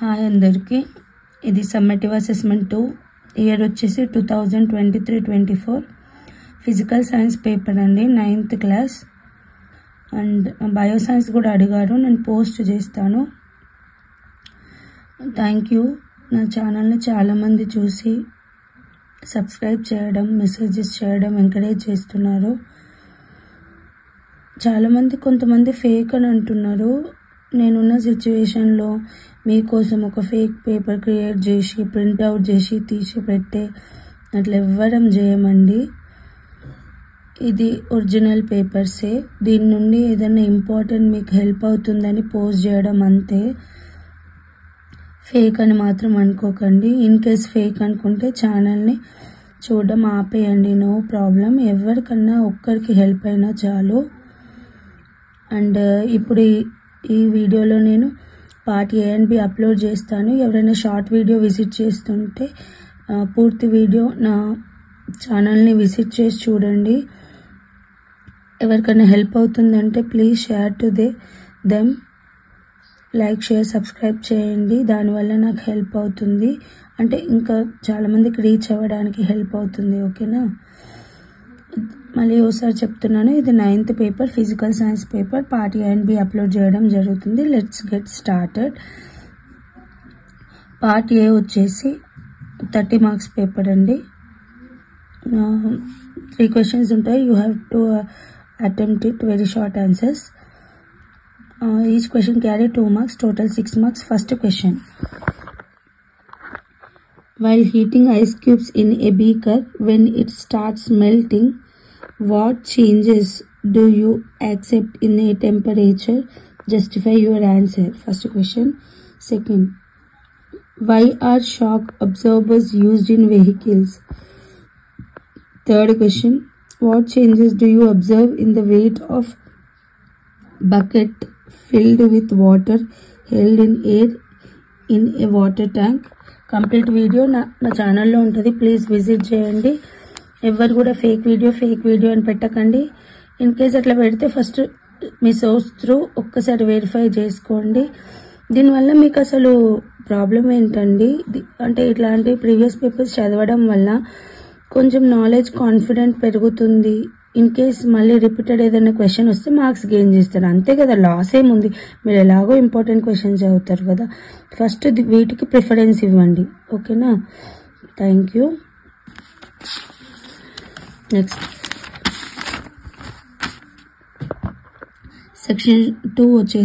Hi అందరికీ, ఇది summative assessment 2 year వచ్చేసి 2023-24 ఫిజికల్ సైన్స్ పేపర్ అండి, 9th class. And bio science కూడా అడిగారు, నేను పోస్ట్ చేస్తాను. Thank you. నా ఛానల్ని చాలామంది చూసి సబ్స్క్రైబ్ చేయడం, మెసేజెస్ చేయడం ఎంకరేజ్ చేస్తున్నారు. చాలామంది కొంతమంది ఫేక్ అని అంటున్నారు. నేనున్న సిచ్యువేషన్లో మీకోసం ఒక ఫేక్ పేపర్ క్రియేట్ చేసి ప్రింట్అవుట్ చేసి తీసి పెట్టే అట్లా ఎవ్వరం చేయమండి. ఇది ఒరిజినల్ పేపర్సే. దీని నుండి ఏదైనా ఇంపార్టెంట్ మీకు హెల్ప్ అవుతుందని పోస్ట్ చేయడం అంతే. ఫేక్ అని మాత్రం అనుకోకండి. ఇన్ కేస్ ఫేక్ అనుకుంటే ఛానల్ని చూడడం ఆపేయండి, నో ప్రాబ్లం. ఎవరికన్నా ఒక్కరికి హెల్ప్ అయినా చాలు. అండ్ ఇప్పుడు ఈ వీడియోలో నేను part A and B upload చేస్తాను. ఎవరైనా షార్ట్ వీడియో విజిట్ చేస్తుంటే పూర్తి వీడియో నా ఛానల్ని విజిట్ చేసి చూడండి. ఎవరికైనా హెల్ప్ అవుతుందంటే please share to them. Like, share, subscribe చేయండి. దానివల్ల నాకు హెల్ప్ అవుతుంది, అంటే ఇంకా చాలామందికి రీచ్ అవ్వడానికి హెల్ప్ అవుతుంది. ఓకేనా? మళ్ళీ ఒకసారి చెప్తున్నాను, ఇది 9th paper physical science paper. Part A and B upload చేయడం జరుగుతుంది. Let's get started. Part A వచ్చేసి 30 మార్క్స్ పేపర్ అండి. 3 questions ఉంటాయి. You have to attempt it, very short answers. Each question carry 2 marks, total 6 marks. First question. While heating ice cubes in a beaker, when it starts melting, what changes do you accept in a temperature? Justify your answer. First question. Second, why are shock absorbers used in vehicles? Third question, what changes do you observe in the weight of bucket filled with water held in air in a water tank? Complete video నా ఛానల్లో ఉంటుంది, please visit చేయండి. ఎవరు కూడా fake video అని పెట్టకండి. In case అట్లా పెడితే ఫస్ట్ మీ సోర్స్ త్రూ ఒక్కసారి వెరిఫై చేసుకోండి. దీనివల్ల మీకు అసలు ప్రాబ్లం ఏంటండి అంటే ఇట్లాంటి ప్రీవియస్ పేపర్స్ చదవడం వల్ల కొంచెం నాలెడ్జ్, కాన్ఫిడెంట్ పెరుగుతుంది. ఇన్ కేస్ మళ్ళీ రిపీటెడ్ ఏదైనా క్వశ్చన్ వస్తే మార్క్స్ గెయిన్ చేస్తారు, అంతే కదా, లాస్ ఏముంది. మీరు ఎలాగో ఇంపార్టెంట్ క్వశ్చన్స్ చదువుతారు కదా. ఫస్ట్ వీటికి ప్రిఫరెన్స్ ఇవ్వండి, ఓకేనా? Thank you. నెక్స్ట్ సెక్షన్ 2 వచ్చేసి